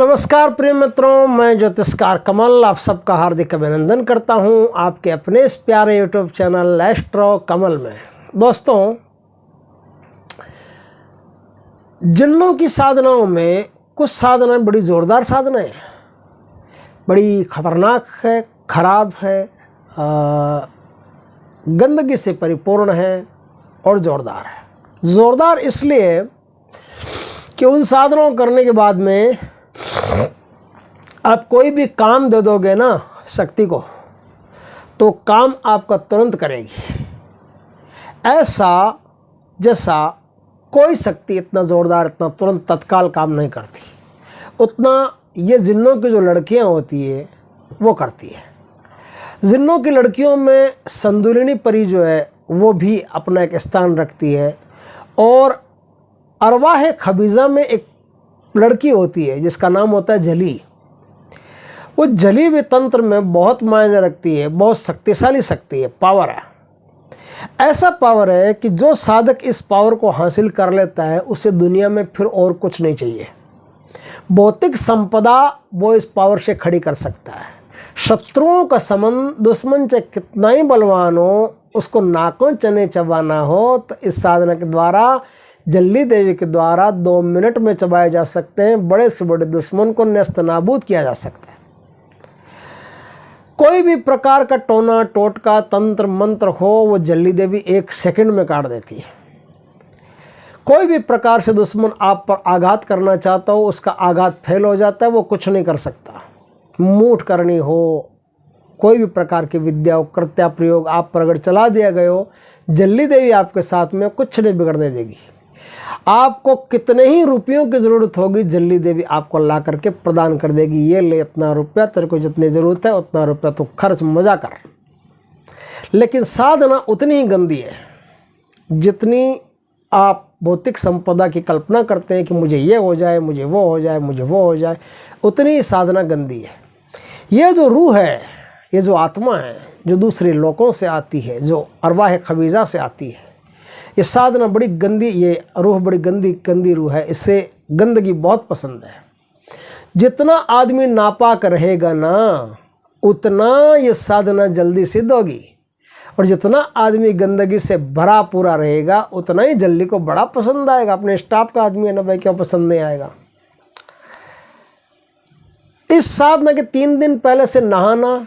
नमस्कार प्रिय मित्रों, मैं ज्योतिषकार कमल आप सबका हार्दिक अभिनंदन करता हूं आपके अपने इस प्यारे यूट्यूब चैनल एस्ट्रो कमल में। दोस्तों, जिन्नों की साधनाओं में कुछ साधनाएं बड़ी ज़ोरदार साधनाएं हैं, बड़ी खतरनाक है, खराब है, गंदगी से परिपूर्ण है और ज़ोरदार है। ज़ोरदार इसलिए कि उन साधनाओं करने के बाद में आप कोई भी काम दे दोगे ना शक्ति को, तो काम आपका तुरंत करेगी। ऐसा जैसा कोई शक्ति इतना ज़ोरदार, इतना तुरंत तत्काल काम नहीं करती, उतना ये जिन्नों की जो लड़कियां होती है वो करती है। जिन्नों की लड़कियों में संदूलिनी परी जो है वो भी अपना एक स्थान रखती है। और अरवाह खबीज़ा में एक लड़की होती है जिसका नाम होता है जली। वो जली भी तंत्र में बहुत मायने रखती है, बहुत शक्तिशाली शक्ति है, पावर है। ऐसा पावर है कि जो साधक इस पावर को हासिल कर लेता है उसे दुनिया में फिर और कुछ नहीं चाहिए। भौतिक संपदा वो इस पावर से खड़ी कर सकता है। शत्रुओं का संबंध, दुश्मन चाहे कितना ही बलवान हो, उसको नाकों चने चबाना हो तो इस साधना के द्वारा, जल्ली देवी के द्वारा 2 मिनट में चबाए जा सकते हैं। बड़े से बड़े दुश्मन को नेस्त नाबूद किया जा सकता है। कोई भी प्रकार का टोना टोटका तंत्र मंत्र हो, वो जल्ली देवी 1 सेकंड में काट देती है। कोई भी प्रकार से दुश्मन आप पर आघात करना चाहता हो, उसका आघात फेल हो जाता है, वो कुछ नहीं कर सकता। मूठ करनी हो, कोई भी प्रकार की विद्या कृत्या प्रयोग आप पर अगर चला दिया गया हो, जल्ली देवी आपके साथ में कुछ नहीं बिगड़ने देगी। आपको कितने ही रुपयों की ज़रूरत होगी, जल्ली देवी आपको ला करके प्रदान कर देगी। ये ले इतना रुपया, तेरे को जितनी ज़रूरत है उतना रुपया तो खर्च, मज़ा कर। लेकिन साधना उतनी ही गंदी है जितनी आप भौतिक संपदा की कल्पना करते हैं कि मुझे ये हो जाए, मुझे वो हो जाए, मुझे वो हो जाए, उतनी ही साधना गंदी है। ये जो रूह है, ये जो आत्मा है, जो दूसरे लोकों से आती है, जो अरवाह खबीज़ा से आती है, ये साधना बड़ी गंदी, ये रूह बड़ी गंदी रूह है। इससे गंदगी बहुत पसंद है। जितना आदमी नापाक रहेगा ना, उतना ये साधना जल्दी सिद्ध होगी। और जितना आदमी गंदगी से भरा पूरा रहेगा, उतना ही जल्दी को बड़ा पसंद आएगा। अपने स्टाफ का आदमी है ना भाई, क्या पसंद नहीं आएगा। इस साधना के 3 दिन पहले से नहाना,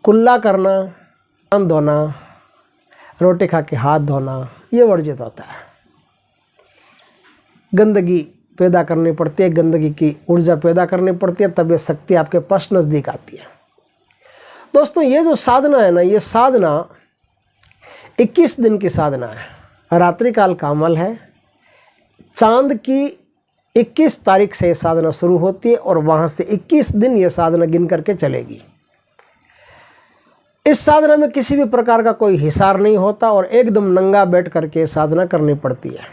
कुल्ला करना, कान धोना, रोटी खा के हाथ धोना, ये वर्जित होता है। गंदगी पैदा करनी पड़ती है, गंदगी की ऊर्जा पैदा करनी पड़ती है, तब ये शक्ति आपके पास नज़दीक आती है। दोस्तों, ये जो साधना है ना, ये साधना 21 दिन की साधना है। रात्रि काल का अमल है। चांद की 21 तारीख से ये साधना शुरू होती है और वहाँ से 21 दिन ये साधना गिन करके चलेगी। इस साधना में किसी भी प्रकार का कोई हिसार नहीं होता और एकदम नंगा बैठ करके साधना करनी पड़ती है।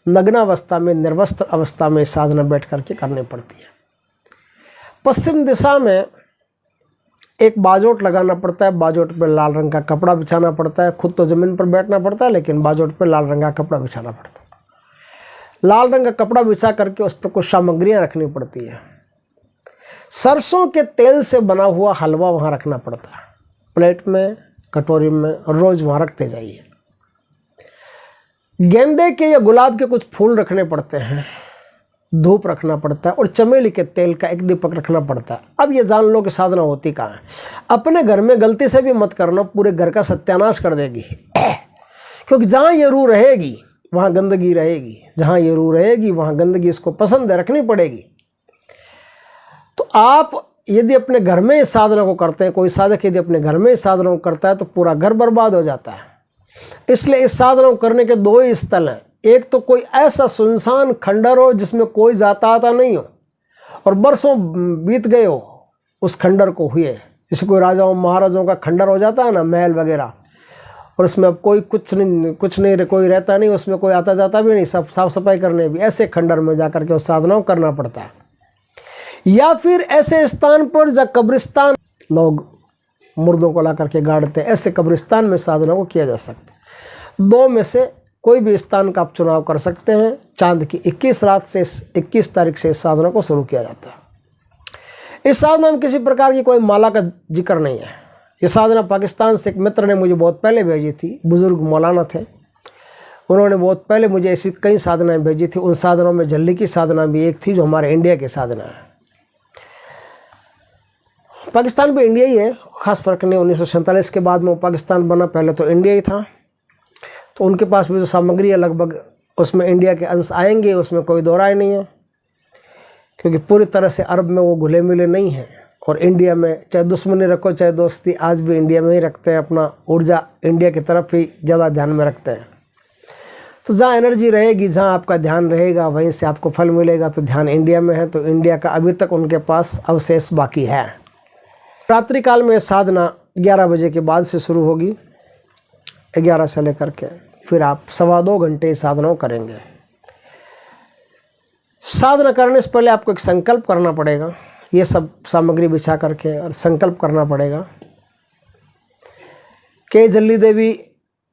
नग्नावस्था में, निर्वस्त्र अवस्था में साधना बैठ करके करनी पड़ती है। पश्चिम दिशा में एक बाजोट लगाना पड़ता है। बाजोट पर लाल रंग का कपड़ा बिछाना पड़ता है। खुद तो ज़मीन पर बैठना पड़ता है, लेकिन बाजोट पर लाल रंग का कपड़ा बिछाना पड़ता है। लाल रंग का कपड़ा बिछा करके उस पर कुछ सामग्रियाँ रखनी पड़ती है। सरसों के तेल से बना हुआ हलवा वहाँ रखना पड़ता है, प्लेट में, कटोरी में, और रोज़ वहाँ रखते जाइए। गेंदे के या गुलाब के कुछ फूल रखने पड़ते हैं, धूप रखना पड़ता है और चमेली के तेल का एक दीपक रखना पड़ता है। अब ये जान लो कि साधना होती कहाँ है। अपने घर में गलती से भी मत करना, पूरे घर का सत्यानाश कर देगी। क्योंकि जहाँ ये रूह रहेगी वहाँ गंदगी रहेगी, जहाँ ये रूह रहेगी वहाँ गंदगी इसको पसंद है, रखनी पड़ेगी। तो आप यदि अपने घर में इस साधना को करते हैं, कोई साधक यदि अपने घर में इस साधना को करता है तो पूरा घर बर्बाद हो जाता है। इसलिए इस साधना को करने के 2 ही स्थल हैं। एक तो कोई ऐसा सुनसान खंडर हो जिसमें कोई जाता आता नहीं हो और बरसों बीत गए हो उस खंडर को हुए। जैसे कोई राजाओं महाराजाओं का खंडर हो जाता है ना, महल वगैरह, और उसमें अब कोई कुछ नहीं कोई रहता नहीं, उसमें कोई आता जाता भी नहीं, सब साफ सफाई करने भी। ऐसे खंडर में जा करके उस साधना को करना पड़ता है। या फिर ऐसे स्थान पर जहाँ कब्रिस्तान, लोग मुर्दों को ला करके गाड़ते हैं, ऐसे कब्रिस्तान में साधना को किया जा सकता है। 2 में से कोई भी स्थान का आप चुनाव कर सकते हैं। चांद की 21 रात से 21 तारीख से इस साधना को शुरू किया जाता है। इस साधना में किसी प्रकार की कोई माला का जिक्र नहीं है। ये साधना पाकिस्तान से एक मित्र ने मुझे बहुत पहले भेजी थी, बुजुर्ग मौलाना थे, उन्होंने बहुत पहले मुझे ऐसी कई साधनाएं भेजी थी। उन साधनाओं में झल्ली की साधना भी एक थी जो हमारे इंडिया की साधना है। पाकिस्तान भी इंडिया ही है, खास फर्क नहीं। 1947 के बाद में वो पाकिस्तान बना, पहले तो इंडिया ही था। तो उनके पास भी जो सामग्री है लगभग उसमें इंडिया के अंश आएंगे, उसमें कोई दो राय नहीं है, क्योंकि पूरी तरह से अरब में वो घुले मिले नहीं हैं। और इंडिया में चाहे दुश्मनी रखो चाहे दोस्ती, आज भी इंडिया में ही रखते हैं, अपना ऊर्जा इंडिया की तरफ ही ज़्यादा ध्यान में रखते हैं। तो जहाँ एनर्जी रहेगी, जहाँ आपका ध्यान रहेगा, वहीं से आपको फल मिलेगा। तो ध्यान इंडिया में है, तो इंडिया का अभी तक उनके पास अवशेष बाकी है। रात्रि काल में साधना 11 बजे के बाद से शुरू होगी, 11 से लेकर के फिर आप 2.25 घंटे साधना करेंगे। साधना करने से पहले आपको एक संकल्प करना पड़ेगा, ये सब सामग्री बिछा करके, और संकल्प करना पड़ेगा कि जल्ली देवी,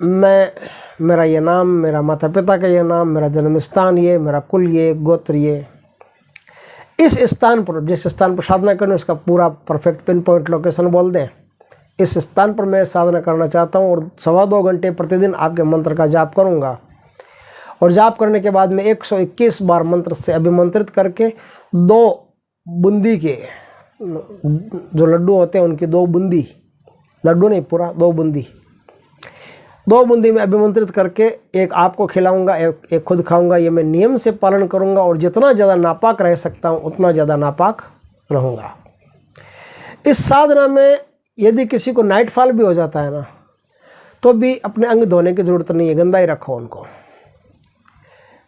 मेरा ये नाम, मेरा माता पिता का ये नाम, मेरा जन्म स्थान ये, मेरा कुल ये, गोत्र ये, इस स्थान पर, जिस स्थान पर साधना करनी उसका पूरा परफेक्ट पिन पॉइंट लोकेशन बोल दें। इस स्थान पर मैं साधना करना चाहता हूँ और 2.25 घंटे प्रतिदिन आपके मंत्र का जाप करूँगा। और जाप करने के बाद में 121 बार मंत्र से अभिमंत्रित करके 2 बूंदी के जो लड्डू होते हैं उनकी 2 बूंदी, लड्डू नहीं पूरा, 2 बूंदी, 2 बूंदी में अभिमंत्रित करके एक आपको खिलाऊंगा, एक खुद खाऊंगा। ये मैं नियम से पालन करूंगा और जितना ज़्यादा नापाक रह सकता हूँ उतना ज़्यादा नापाक रहूँगा। इस साधना में यदि किसी को नाइट फॉल भी हो जाता है ना, तो भी अपने अंग धोने की ज़रूरत नहीं है, गंदा ही रखो उनको।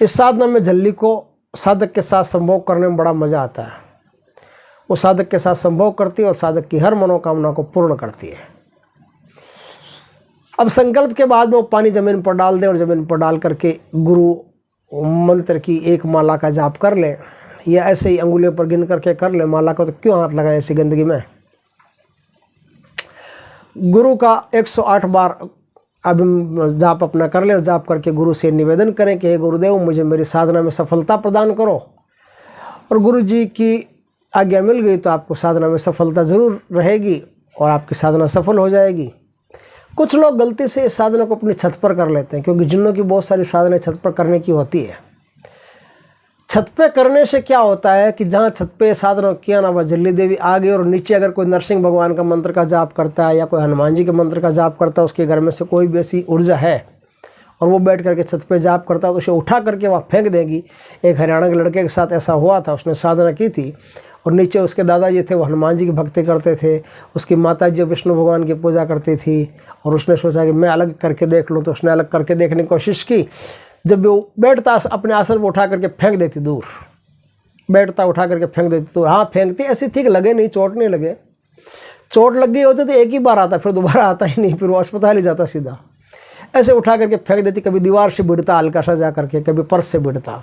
इस साधना में झल्ली को साधक के साथ संभोग करने में बड़ा मज़ा आता है। वो साधक के साथ संभोग करती है और साधक की हर मनोकामना को पूर्ण करती है। अब संकल्प के बाद में वो पानी ज़मीन पर डाल दें और ज़मीन पर डाल करके गुरु मंत्र की एक माला का जाप कर लें, या ऐसे ही अंगुलियों पर गिन करके कर लें। माला को तो क्यों हाथ लगाएं ऐसी गंदगी में। गुरु का 108 बार अब जाप अपना कर लें और जाप करके गुरु से निवेदन करें कि हे गुरुदेव, मुझे मेरी साधना में सफलता प्रदान करो। और गुरु जी की आज्ञा मिल गई तो आपको साधना में सफलता ज़रूर रहेगी और आपकी साधना सफल हो जाएगी। कुछ लोग गलती से इस साधना को अपनी छत पर कर लेते हैं, क्योंकि जिन्नों की बहुत सारी साधना छत पर करने की होती है। छत पे करने से क्या होता है कि जहाँ छत पे साधना किया ना, वह जल्ली देवी आ गई। और नीचे अगर कोई नरसिंह भगवान का मंत्र का जाप करता है या कोई हनुमान जी के मंत्र का जाप करता है, उसके घर में से कोई भी ऐसी ऊर्जा है और वो बैठ करके छत पे जाप करता है, तो उसे उठा करके वहाँ फेंक देगी। एक हरियाणा के लड़के के साथ ऐसा हुआ था, उसने साधना की थी और नीचे उसके दादाजी थे, वो हनुमान जी की भक्ति करते थे, उसकी माता जी विष्णु भगवान की पूजा करती थी। और उसने सोचा कि मैं अलग करके देख लूँ, तो उसने अलग करके देखने की कोशिश की। जब वो बैठता अपने आसन पर उठा करके फेंक देती दूर, बैठता उठा करके फेंक देती दूर। हाँ, फेंकती ऐसी थी कि लगे नहीं, चोट नहीं लगे। चोट लग गई होती तो एक ही बार आता, फिर दोबारा आता ही नहीं, फिर वो अस्पताल ही जाता सीधा। ऐसे उठा करके फेंक देती, कभी दीवार से भिड़ता हल्का सा जा करके, कभी पर्स से भिड़ता।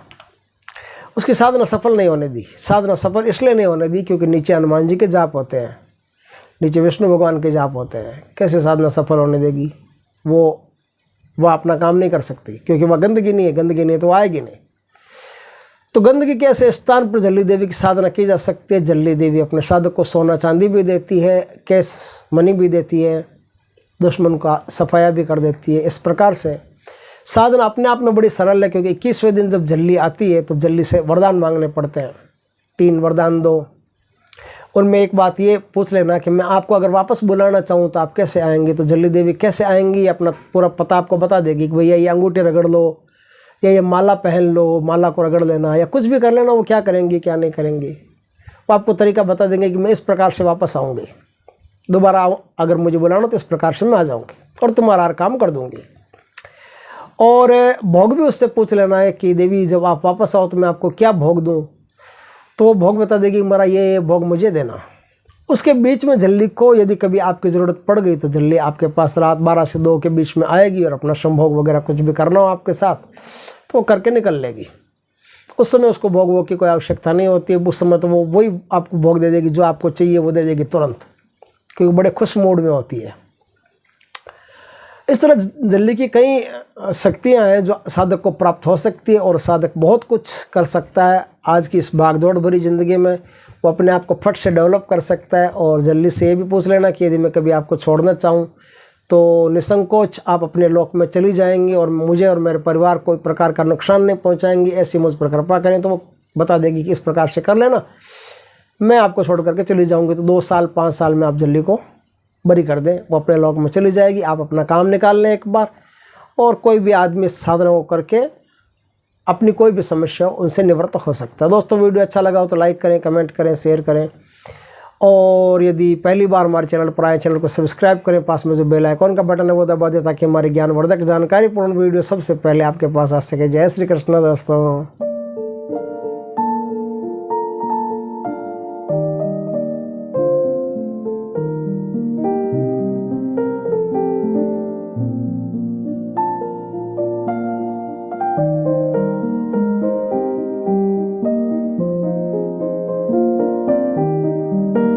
उसकी साधना सफल नहीं होने दी। साधना सफल इसलिए नहीं होने दी क्योंकि नीचे हनुमान जी के जाप होते हैं, नीचे विष्णु भगवान के जाप होते हैं। कैसे साधना सफल होने देगी? वो अपना काम नहीं कर सकती, क्योंकि वह गंदगी नहीं है। गंदगी नहीं है तो आएगी नहीं। तो गंदगी के ऐसे स्थान पर जल्ली देवी की साधना की जा सकती है। जल्ली देवी अपने साधक को सोना चांदी भी देती है, कैश मनी भी देती है, दुश्मन का सफाया भी कर देती है। इस प्रकार से साधना अपने आप में बड़ी सरल है, क्योंकि 21वें दिन जब जल्ली आती है तो जल्ली से वरदान मांगने पड़ते हैं। 3 वरदान दो। उनमें एक बात ये पूछ लेना कि मैं आपको अगर वापस बुलाना चाहूँ तो आप कैसे आएंगे? तो जल्ली देवी कैसे आएंगी, अपना पूरा पता आपको बता देगी कि भैया ये अंगूठे रगड़ लो, या ये माला पहन लो, माला को रगड़ लेना, या कुछ भी कर लेना। वो क्या करेंगी क्या नहीं करेंगी वो आपको तरीका बता देंगे कि मैं इस प्रकार से वापस आऊँगी, दोबारा अगर मुझे बुलाना तो इस प्रकार से मैं आ जाऊँगी और तुम्हारा हर काम कर दूँगी। और भोग भी उससे पूछ लेना है कि देवी जब आप वापस आओ तो मैं आपको क्या भोग दूँ, तो वो भोग बता देगी मेरा ये भोग मुझे देना। उसके बीच में जल्ली को यदि कभी आपकी ज़रूरत पड़ गई तो जल्ली आपके पास रात 12 से 2 के बीच में आएगी और अपना संभोग वगैरह कुछ भी करना हो आपके साथ तो वो करके निकल लेगी। उस समय उसको भोग वोग की कोई आवश्यकता नहीं होती है। उस समय तो वो वही आपको भोग दे देगी, जो आपको चाहिए वो दे देगी तुरंत, क्योंकि बड़े खुश मूड में होती है। इस तरह जल्ली की कई शक्तियां हैं जो साधक को प्राप्त हो सकती है और साधक बहुत कुछ कर सकता है। आज की इस भागदौड़ भरी ज़िंदगी में वो अपने आप को फट से डेवलप कर सकता है। और जल्दी से ये भी पूछ लेना कि यदि मैं कभी आपको छोड़ना चाहूँ तो निसंकोच आप अपने लोक में चली जाएंगी और मुझे और मेरे परिवार को कोई प्रकार का नुकसान नहीं पहुँचाएंगी। ऐसी मुझ पर कृपा करें तो वो बता देगी कि इस प्रकार से कर लेना, मैं आपको छोड़ करके चली जाऊँगी। तो 2 साल 5 साल में आप जल्दी को बरी कर दें, वो अपने लोक में चली जाएगी। आप अपना काम निकाल लें एक बार, और कोई भी आदमी साधना को करके अपनी कोई भी समस्या हो उनसे निवृत्त हो सकता है। दोस्तों वीडियो अच्छा लगा हो तो लाइक करें, कमेंट करें, शेयर करें, और यदि पहली बार हमारे चैनल पर आए चैनल को सब्सक्राइब करें। पास में जो बेल आइकॉन का बटन है वो दबा दें ताकि हमारी ज्ञानवर्धक जानकारीपूर्ण वीडियो सबसे पहले आपके पास आ सके। जय श्री कृष्ण दोस्तों।